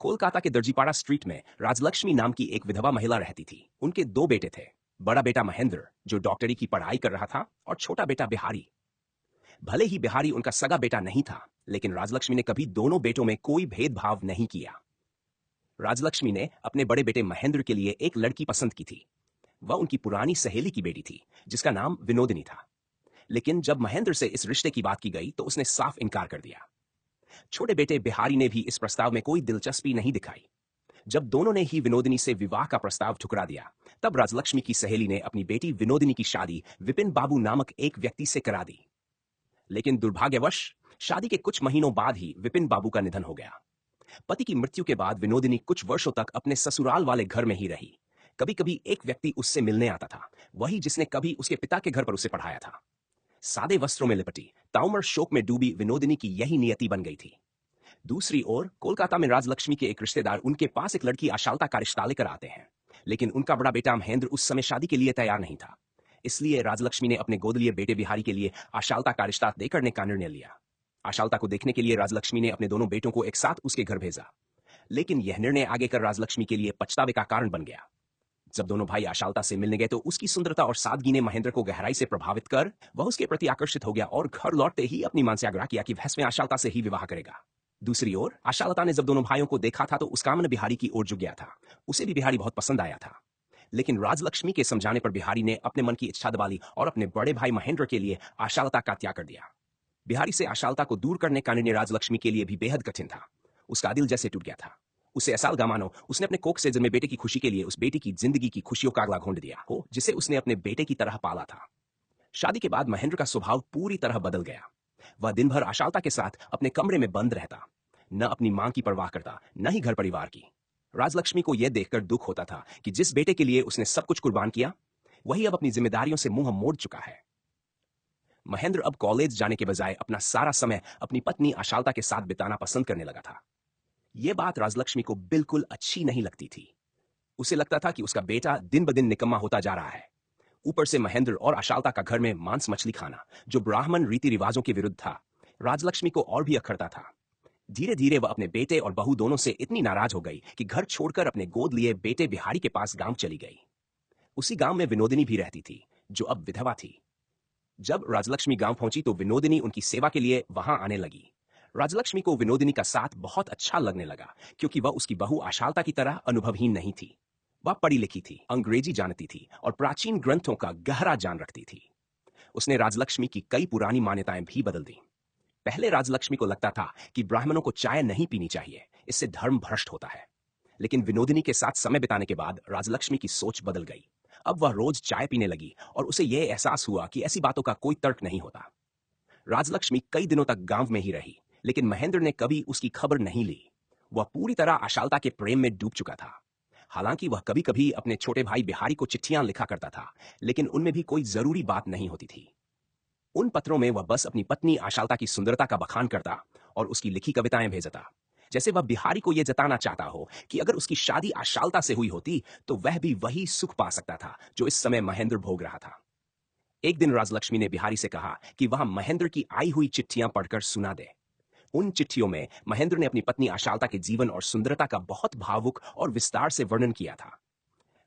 कोलकाता के दर्जीपाड़ा स्ट्रीट में राजलक्ष्मी नाम की एक विधवा महिला रहती थी। उनके दो बेटे थे। बड़ा बेटा महेंद्र जो डॉक्टरी की पढ़ाई कर रहा था और छोटा बेटा बिहारी। भले ही बिहारी उनका सगा बेटा नहीं था, लेकिन राजलक्ष्मी ने कभी दोनों बेटों में कोई भेदभाव नहीं किया। राजलक्ष्मी ने अपने बड़े बेटे महेंद्र के लिए एक लड़की पसंद की थी। वह उनकी पुरानी सहेली की बेटी थी जिसका नाम विनोदिनी था। लेकिन जब महेंद्र से इस रिश्ते की बात की गई तो उसने साफ इनकार कर दिया। छोटे बेटे बिहारी ने भी इस प्रस्ताव में कोई दिलचस्पी नहीं दिखाई। जब दोनों ने ही विनोदिनी से विवाह का प्रस्ताव ठुकरा दिया, तब राजलक्ष्मी की सहेली ने अपनी बेटी विनोदिनी की शादी विपिन बाबू नामक एक व्यक्ति से करा दी। लेकिन दुर्भाग्यवश शादी के कुछ महीनों बाद ही विपिन बाबू का निधन हो गया। पति की मृत्यु के बाद विनोदिनी कुछ वर्षों तक अपने ससुराल वाले घर में ही रही। कभी कभी एक व्यक्ति उससे मिलने आता था, वही जिसने कभी उसके पिता के घर पर उसे पढ़ाया था। सादे वस्त्रों में लिपटी, ताउमर शोक में डूबी विनोदिनी की यही नियति बन गई थी। दूसरी ओर कोलकाता में राजलक्ष्मी के एक रिश्तेदार उनके पास एक लड़की आशालता का रिश्ता लेकर आते हैं, लेकिन उनका बड़ा बेटा महेंद्र उस समय शादी के लिए तैयार नहीं था। इसलिए राजलक्ष्मी ने अपने गोदलिए बेटे बिहारी के लिए आशालता का रिश्ता तय करने का निर्णय लिया। आशालता को देखने के लिए राजलक्ष्मी ने अपने दोनों बेटों को एक साथ उसके घर भेजा, लेकिन यह निर्णय आगे कर राजलक्ष्मी के लिए पछतावे का कारण बन गया। जब दोनों भाई आशालता से मिलने गए तो उसकी सुंदरता और सादगी ने महेंद्र को गहराई से प्रभावित कर वह उसके प्रति आकर्षित हो गया और घर लौटते ही अपनी मां से आग्रह किया कि वह स्वयं आशालता से ही विवाह करेगा। दूसरी ओर आशालता ने जब दोनों भाइयों को देखा था तो उसका मन बिहारी की ओर झुक गया था। उसे भी बिहारी बहुत पसंद आया था, लेकिन राजलक्ष्मी के समझाने पर बिहारी ने अपने मन की इच्छा दबा ली और अपने बड़े भाई महेंद्र के लिए आशालता का त्याग कर दिया। बिहारी से आशालता को दूर करने का निर्णय राजलक्ष्मी के लिए भी बेहद कठिन था। उसका दिल जैसे टूट गया था। उसे ऐसा लगा मानो उसने अपने कोख से जन्मे बेटे की खुशी के लिए उस बेटी की जिंदगी की खुशियों का अगला घोंट दिया हो, जिसे उसने अपने बेटे की तरह पाला था। शादी के बाद महेंद्र का स्वभाव पूरी तरह बदल गया। वह दिन भर आशालता के साथ अपने कमरे में बंद रहता, न अपनी मां की परवाह करता, न ही घर परिवार की। राजलक्ष्मी को यह देखकर दुख होता था कि जिस बेटे के लिए उसने सब कुछ कुर्बान किया, वही अब अपनी जिम्मेदारियों से मुंह मोड़ चुका है। महेंद्र अब कॉलेज जाने के बजाय अपना सारा समय अपनी पत्नी आशालता के साथ बिताना पसंद करने लगा था। यह बात राजलक्ष्मी को बिल्कुल अच्छी नहीं लगती थी। उसे लगता था कि उसका बेटा दिन ब दिन निकम्मा होता जा रहा है। ऊपर से महेंद्र और आशालता का घर में मांस मछली खाना, जो ब्राह्मण रीति रिवाजों के विरुद्ध था, राजलक्ष्मी को और भी अखरता था। धीरे धीरे वह अपने बेटे और बहू दोनों से इतनी नाराज हो गई कि घर छोड़कर अपने गोद लिए बेटे बिहारी के पास गांव चली गई। उसी गांव में विनोदिनी भी रहती थी, जो अब विधवा थी। जब राजलक्ष्मी गांव पहुंची तो विनोदिनी उनकी सेवा के लिए वहां आने लगी। राजलक्ष्मी को विनोदिनी का साथ बहुत अच्छा लगने लगा, क्योंकि वह उसकी बहू आशालता की तरह अनुभवहीन नहीं थी। वह पढ़ी लिखी थी, अंग्रेजी जानती थी और प्राचीन ग्रंथों का गहरा जान रखती थी। उसने राजलक्ष्मी की कई पुरानी मान्यताएं भी बदल दी। पहले राजलक्ष्मी को लगता था कि ब्राह्मणों को चाय नहीं पीनी चाहिए, इससे धर्म भ्रष्ट होता है। लेकिन विनोदिनी के साथ समय बिताने के बाद राजलक्ष्मी की सोच बदल गई। अब वह रोज चाय पीने लगी और उसे यह एहसास हुआ कि ऐसी बातों का कोई तर्क नहीं होता। राजलक्ष्मी कई दिनों तक गांव में ही रही, लेकिन महेंद्र ने कभी उसकी खबर नहीं ली। वह पूरी तरह आशालता के प्रेम में डूब चुका था। हालांकि वह कभी कभी अपने छोटे भाई बिहारी को चिट्ठियां लिखा करता था, लेकिन उनमें भी कोई जरूरी बात नहीं होती थी। उन पत्रों में वह बस अपनी पत्नी आशालता की सुंदरता का बखान करता और उसकी लिखी कविताएं भेजता, जैसे वह बिहारी को यह जताना चाहता हो कि अगर उसकी शादी आशालता से हुई होती तो वह भी वही सुख पा सकता था जो इस समय महेंद्र भोग रहा था। एक दिन राजलक्ष्मी ने बिहारी से कहा कि वह महेंद्र की आई हुई चिट्ठियां पढ़कर सुना दे। उन चिट्ठियों में महेंद्र ने अपनी पत्नी आशालता के जीवन और सुंदरता का बहुत भावुक और विस्तार से वर्णन किया था।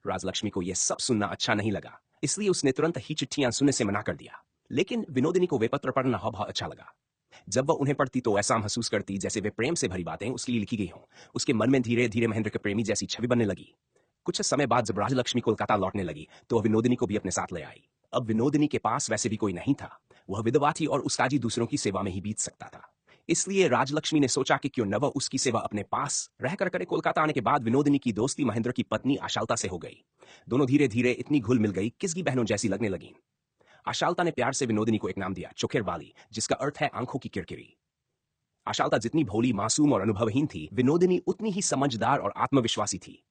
राजलक्ष्मी को यह सब सुनना अच्छा नहीं लगा, इसलिए उसने तुरंत ही चिट्ठियां सुनने से मना कर दिया। लेकिन विनोदिनी को वे पत्र पढ़ना बहुत अच्छा लगा। जब वह उन्हें पढ़ती तो ऐसा महसूस करती जैसे वे प्रेम से भरी बातें उसके लिए लिखी गई हों। उसके मन में धीरे धीरे महेंद्र के प्रेमी जैसी छवि बनने लगी। कुछ समय बाद जब राजलक्ष्मी कोलकाता लौटने लगी तो वह विनोदिनी को भी अपने साथ ले आई। अब विनोदिनी के पास वैसे भी कोई नहीं था। वह विधवा थी और उसका जी दूसरों की सेवा में ही बीत सकता था। इसलिए राजलक्ष्मी ने सोचा कि क्यों न वह उसकी सेवा अपने पास रहकर करे। कोलकाता आने के बाद विनोदिनी की दोस्ती महेंद्र की पत्नी आशालता से हो गई। दोनों धीरे धीरे इतनी घुल मिल गई, किसकी बहनों जैसी लगने लगी। आशालता ने प्यार से विनोदिनी को एक नाम दिया, चोखेर वाली, जिसका अर्थ है आंखों की किरकिरी। आशालता जितनी भोली, मासूम और अनुभवहीन थी, विनोदिनी उतनी ही समझदार और आत्मविश्वासी थी।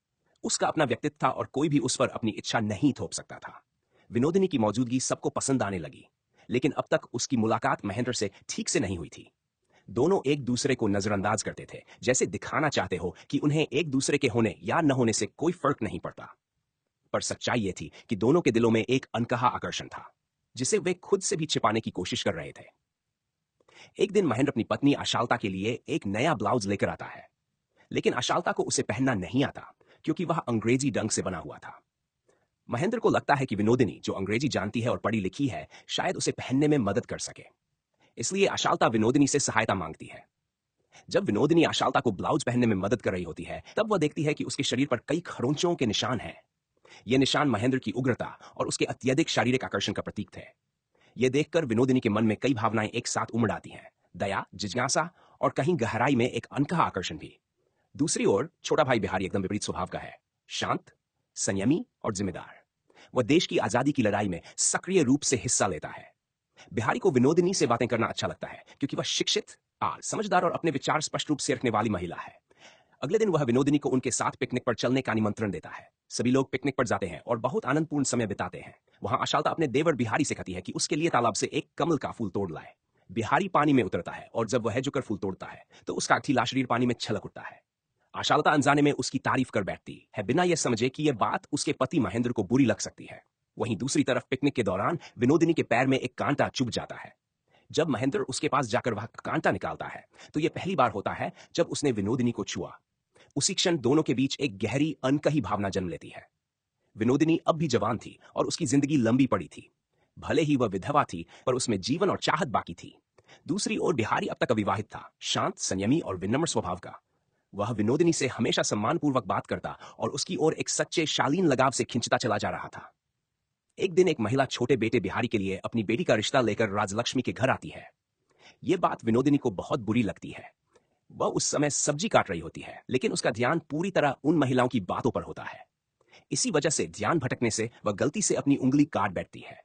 उसका अपना व्यक्तित्व था और कोई भी उस पर अपनी इच्छा नहीं थोप सकता था। विनोदिनी की मौजूदगी सबको पसंद आने लगी, लेकिन अब तक उसकी मुलाकात महेंद्र से ठीक से नहीं हुई थी। दोनों एक दूसरे को नजरअंदाज करते थे, जैसे दिखाना चाहते हो कि उन्हें एक दूसरे के होने या न होने से कोई फर्क नहीं पड़ता। पर सच्चाई यह थी कि दोनों के दिलों में एक अनकहा आकर्षण था, जिसे वे खुद से भी छिपाने की कोशिश कर रहे थे। एक दिन महेंद्र अपनी पत्नी आशालता के लिए एक नया ब्लाउज लेकर आता है, लेकिन आशालता को उसे पहनना नहीं आता क्योंकि वह अंग्रेजी ढंग से बना हुआ था। महेंद्र को लगता है कि विनोदिनी, जो अंग्रेजी जानती है और पढ़ी लिखी है, शायद उसे पहनने में मदद कर सके। इसलिए आशालता विनोदिनी से सहायता मांगती है। जब विनोदिनी आशालता को ब्लाउज पहनने में मदद कर रही होती है, तब वह देखती है कि उसके शरीर पर कई खरोंचों के निशान हैं। ये निशान महेंद्र की उग्रता और उसके अत्यधिक शारीरिक आकर्षण का प्रतीक थे। ये देखकर विनोदिनी के मन में कई भावनाएं एक साथ उमड़ आती हैं, दया, जिज्ञासा और कहीं गहराई में एक अनकहा आकर्षण भी। दूसरी ओर छोटा भाई बिहारी एकदम विपरीत स्वभाव का है, शांत, संयमी और जिम्मेदार। वह देश की आजादी की लड़ाई में सक्रिय रूप से हिस्सा लेता है। बिहारी को विनोदिनी से बातें करना अच्छा लगता है क्योंकि वह शिक्षित, समझदार और अपने विचार स्पष्ट रूप से रखने वाली महिला है। अगले दिन वह विनोदिनी को उनके साथ पिकनिक पर चलने का निमंत्रण देता है। सभी लोग पिकनिक पर जाते हैं और बहुत आनंदपूर्ण समय बिताते हैं। वहां आशालता अपने देवर बिहारी से कहती है कि उसके लिए तालाब से एक कमल का फूल तोड़ लाए। बिहारी पानी में उतरता है और जब वह झुककर फूल तोड़ता है तो उसका अठीला शरीर पानी में छलक उठता है। आशालता अनजाने में उसकी तारीफ कर बैठती है, बिना यह समझे कि यह बात उसके पति महेंद्र को बुरी लग सकती है। वहीं दूसरी तरफ पिकनिक के दौरान विनोदिनी के पैर में एक कांटा चुभ जाता है। जब महेंद्र उसके पास जाकर वह कांटा निकालता है तो यह पहली बार होता है जब उसने विनोदिनी को छुआ। उसी क्षण दोनों के बीच एक गहरी अनकही भावना जन्म लेती है। विनोदिनी अब भी जवान थी और उसकी जिंदगी लंबी पड़ी थी। भले ही वह विधवा थी, पर उसमें जीवन और चाहत बाकी थी। दूसरी ओर बिहारी अब तक अविवाहित था, शांत, संयमी और विनम्र स्वभाव का। वह विनोदिनी से हमेशा सम्मानपूर्वक बात करता और उसकी ओर एक सच्चे शालीन लगाव से खिंचता चला जा रहा था। एक दिन एक महिला छोटे बेटे बिहारी के लिए अपनी बेटी का रिश्ता लेकर राजलक्ष्मी के घर आती है। यह बात विनोदिनी को बहुत बुरी लगती है। वह उस समय सब्जी काट रही होती है, लेकिन उसका ध्यान पूरी तरह उन महिलाओं की बातों पर होता है। इसी वजह से ध्यान भटकने से वह गलती से अपनी उंगली काट बैठती है।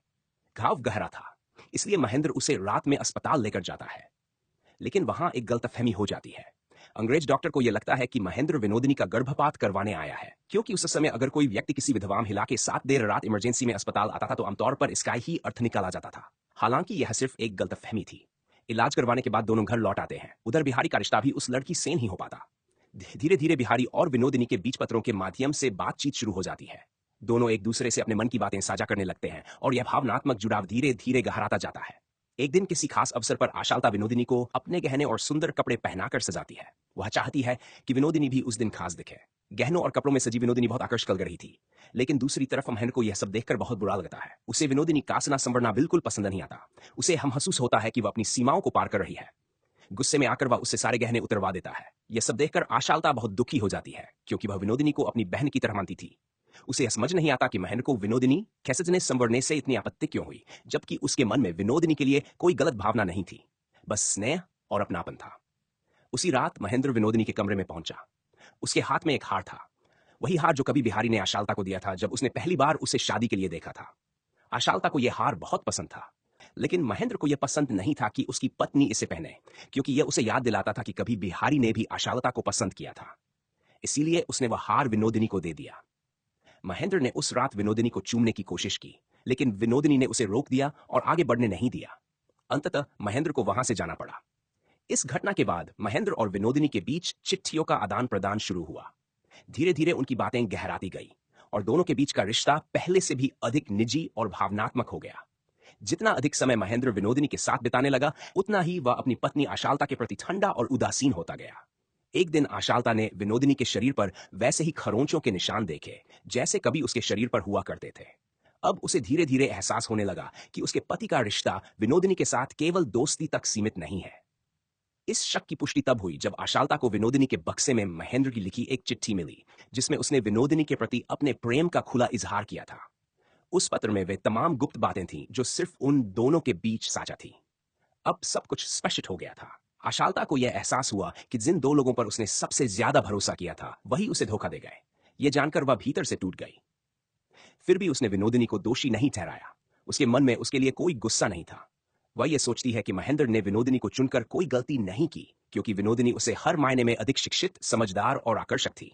घाव गहरा था, इसलिए महेंद्र उसे रात में अस्पताल लेकर जाता है। लेकिन वहां एक गलतफहमी हो जाती है। अंग्रेज डॉक्टर को यह लगता है कि महेंद्र विनोदिनी का गर्भपात करवाने आया है, क्योंकि उस समय अगर कोई व्यक्ति किसी विधवा महिला के साथ देर रात इमरजेंसी में अस्पताल आता था तो आमतौर पर इसका ही अर्थ निकाला जाता था। हालांकि यह सिर्फ एक गलतफहमी थी। इलाज करवाने के बाद दोनों घर लौट आते हैं। उधर बिहारी का रिश्ता भी उस लड़की से नहीं हो पाता। धीरे धीरे बिहारी और विनोदिनी के बीच पत्रों के माध्यम से बातचीत शुरू हो जाती है। दोनों एक दूसरे से अपने मन की बातें साझा करने लगते हैं और यह भावनात्मक जुड़ाव धीरे धीरे गहराता जाता है। एक दिन किसी खास अवसर पर आशालता विनोदिनी को अपने गहने और सुंदर कपड़े पहनाकर सजाती है। वह चाहती है कि विनोदिनी भी उस दिन खास दिखे। गहनों और कपड़ों में सजी विनोदिनी बहुत आकर्षक लग रही थी, लेकिन दूसरी तरफ महेंद्र को यह सब देखकर बहुत बुरा लगता है। उसे विनोदिनी कासना संवरना बिल्कुल पसंद नहीं आता। उसे हम महसूस होता है कि वह अपनी सीमाओं को पार कर रही है। गुस्से में आकर वह उससे सारे गहने उतरवा देता है। यह सब देखकर आशालता बहुत दुखी हो जाती है, क्योंकि वह विनोदिनी को अपनी बहन की तरह मानती थी। उसे यह समझ नहीं आता कि महेंद्र को विनोदिनी खिसकने संवरने से इतनी आपत्ति क्यों हुई, जबकि उसके मन में विनोदिनी के लिए कोई गलत भावना नहीं थी, बस स्नेह और अपनापन था। उसी रात महेंद्र विनोदिनी के कमरे में पहुंचा। उसके हाथ में एक हार था, वही हार जो कभी बिहारी ने आशालता को दिया था जब उसने पहली बार उसे शादी के लिए देखा था। आशालता को यह हार बहुत पसंद था, लेकिन महेंद्र को यह पसंद नहीं था कि उसकी पत्नी इसे पहने, क्योंकि यह उसे याद दिलाता था कि कभी बिहारी ने भी आशालता को पसंद किया था। इसीलिए उसने वह हार विनोदिनी को दे दिया। महेंद्र ने उस रात विनोदिनी को चूमने की कोशिश की, लेकिन विनोदिनी ने उसे रोक दिया और आगे बढ़ने नहीं दिया। अंततः महेंद्र को वहां से जाना पड़ा। इस घटना के बाद महेंद्र और विनोदिनी के बीच चिट्ठियों का आदान प्रदान शुरू हुआ। धीरे धीरे उनकी बातें गहराती गई और दोनों के बीच का रिश्ता पहले से भी अधिक निजी और भावनात्मक हो गया। जितना अधिक समय महेंद्र विनोदिनी के साथ बिताने लगा, उतना ही वह अपनी पत्नी आशालता के प्रति ठंडा और उदासीन होता गया। एक दिन आशालता ने विनोदिनी के शरीर पर वैसे ही खरोंचों के निशान देखे जैसे कभी उसके शरीर पर हुआ करते थे। अब उसे धीरे धीरे एहसास होने लगा कि उसके पति का रिश्ता विनोदिनी के साथ केवल दोस्ती तक सीमित नहीं है। इस शक की पुष्टि तब हुई जब आशालता को विनोदिनी के बक्से में महेंद्र की लिखी एक चिट्ठी मिली, जिसमें उसने विनोदिनी के प्रति अपने प्रेम का खुला इजहार किया था। उस पत्र में वे तमाम गुप्त बातें थीं जो सिर्फ उन दोनों के बीच साझा थी। अब सब कुछ स्पष्ट हो गया था। आशालता को यह एहसास हुआ कि जिन दो लोगों पर उसने सबसे ज्यादा भरोसा किया था, वही उसे धोखा दे गए। यह जानकर वह भीतर से टूट गई। फिर भी उसने विनोदिनी को दोषी नहीं ठहराया। उसके मन में उसके लिए कोई गुस्सा नहीं था। वह यह सोचती है कि महेंद्र ने विनोदिनी को चुनकर कोई गलती नहीं की, क्योंकि विनोदिनी उसे हर मायने में अधिक शिक्षित, समझदार और आकर्षक थी।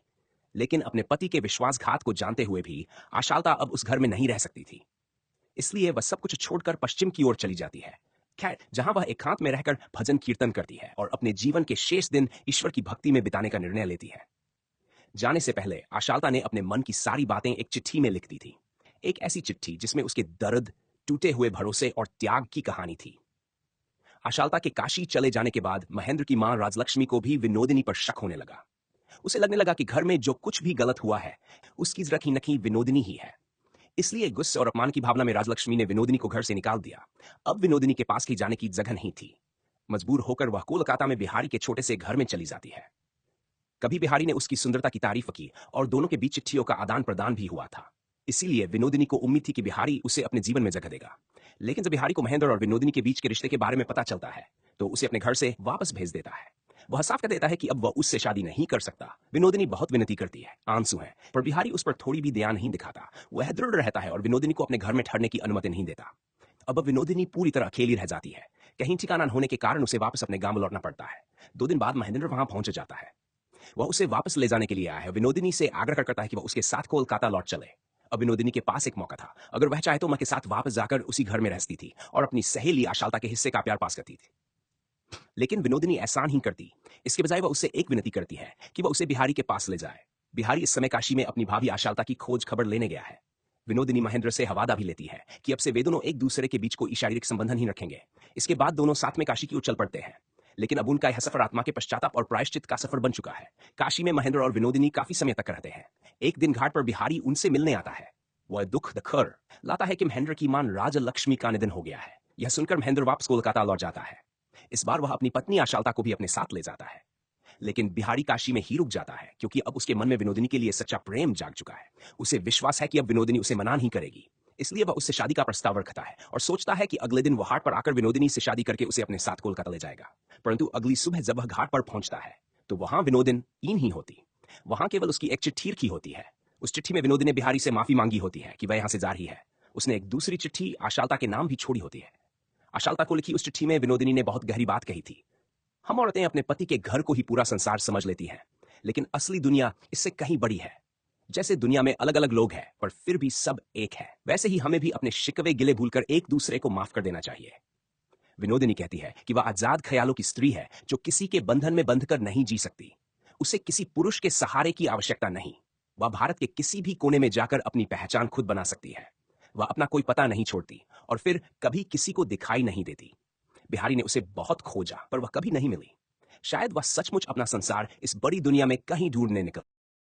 लेकिन अपने पति के विश्वासघात को जानते हुए भी आशालता अब उस घर में नहीं रह सकती थी। इसलिए वह सब कुछ छोड़कर पश्चिम की ओर चली जाती है। खैर, जहां वह एकांत में रहकर भजन कीर्तन करती है और अपने जीवन के शेष दिन ईश्वर की भक्ति में बिताने का निर्णय लेती है। जाने से पहले आशालता ने अपने मन की सारी बातें एक चिट्ठी में लिख दी थी। एक ऐसी चिट्ठी जिसमें उसके दर्द, टूटे हुए भरोसे और त्याग की कहानी थी। आशालता के काशी चले जाने के बाद महेंद्र की मां राजलक्ष्मी को भी विनोदिनी पर शक होने लगा। उसे लगने लगा कि घर में जो कुछ भी गलत हुआ है उसकी रखी नखी विनोदिनी ही है। इसलिए गुस्से और अपमान की भावना में राजलक्ष्मी ने विनोदिनी को घर से निकाल दिया। अब विनोदिनी के पास की जाने की जगह नहीं थी। मजबूर होकर वह कोलकाता में बिहारी के छोटे से घर में चली जाती है। कभी बिहारी ने उसकी सुंदरता की तारीफ की और दोनों के बीच चिट्ठियों का आदान प्रदान भी हुआ था। इसीलिए विनोदिनी को उम्मीद थी कि बिहारी उसे अपने जीवन में जगह देगा। लेकिन जब बिहारी को महेंद्र और विनोदिनी के बीच के रिश्ते के बारे में पता चलता है तो उसे अपने घर से वापस भेज देता है। वह साफ कह देता है कि अब वह उससे शादी नहीं कर सकता। विनोदिनी बहुत विनती करती है, आंसू है, पर बिहारी उस पर थोड़ी भी दया नहीं दिखाता। वह दृढ़ रहता है और विनोदिनी को अपने घर में ठहरने की अनुमति नहीं देता। अब विनोदिनी पूरी तरह अकेली रह जाती है। कहीं ठिकाना न होने के कारण उसे वापस अपने गांव लौटना पड़ता है। 2 दिन बाद महेंद्र वहां पहुंच जाता है। वह उसे वापस ले जाने के लिए आया है। विनोदिनी से आग्रह करता है कि वह उसके साथ कोलकाता लौट चले। अब विनोदिनी के पास एक मौका था। अगर वह चाहे तो मां के साथ वापस जाकर उसी घर में रहती थी और अपनी सहेली आशालता के हिस्से का प्यार पास करती थी। लेकिन विनोदिनी ऐसा नहीं करती। इसके बजाय वह उससे एक विनती करती है कि वह उसे बिहारी के पास ले जाए। बिहारी इस समय काशी में अपनी भाभी आशालता की खोज खबर लेने गया है। विनोदिनी महेंद्र से हवादा भी लेती है कि अब से वे दोनों एक दूसरे के बीच कोई शारीरिक संबंध नहीं रखेंगे। इसके बाद दोनों साथ में काशी की ओर चल पड़ते हैं। लेकिन अब उनका यह सफर आत्मा के पश्चाताप और प्रायश्चित का सफर बन चुका है। काशी में महेंद्र और विनोदिनी काफी समय तक रहते हैं। एक दिन घाट पर बिहारी उनसे मिलने आता है। वह दुख दखर लाता है कि महेंद्र की मां राजलक्ष्मी का निधन हो गया है। यह सुनकर महेंद्र वापस कोलकाता लौट जाता है। इस बार वह अपनी पत्नी आशालता को भी अपने साथ ले जाता है। लेकिन बिहारी काशी में ही रुक जाता है क्योंकि अब उसके मन में विनोदिनी के लिए सच्चा प्रेम जाग चुका है। उसे विश्वास है कि अब विनोदिनी उसे मना नहीं करेगी। इसलिए वह उससे शादी का प्रस्ताव रखता है और सोचता है कि अगले दिन वह हाट पर आकर विनोदिनी से शादी करके उसे अपने साथ कोलकाता ले जाएगा। परंतु अगली सुबह जब वह घाट पर पहुंचता है तो वहां विनोदिनी नहीं होती। वहां केवल उसकी एक चिट्ठी लिखी होती है। उस चिट्ठी में विनोदिनी ने बिहारी से माफी मांगी होती है कि वह यहां से जा रही है। उसने एक दूसरी चिट्ठी आशालता के नाम भी छोड़ी होती है। आशालता को लिखी उस चिट्ठी में विनोदिनी ने बहुत गहरी बात कही थी। हम औरतें अपने पति के घर को ही पूरा संसार समझ लेती हैं, लेकिन असली दुनिया इससे कहीं बड़ी है। जैसे दुनिया में अलग अलग लोग हैं पर फिर भी सब एक है, वैसे ही हमें भी अपने शिकवे गिले भूलकर एक दूसरे को माफ कर देना चाहिए। विनोदिनी कहती है कि वह आजाद ख्यालों की स्त्री है जो किसी के बंधन में बंधकर नहीं जी सकती। उसे किसी पुरुष के सहारे की आवश्यकता नहीं। वह भारत के किसी भी कोने में जाकर अपनी पहचान खुद बना सकती है। वह अपना कोई पता नहीं छोड़ती और फिर कभी किसी को दिखाई नहीं देती। बिहारी ने उसे बहुत खोजा पर वह कभी नहीं मिली। शायद वह सचमुच अपना संसार इस बड़ी दुनिया में कहीं ढूंढने निकल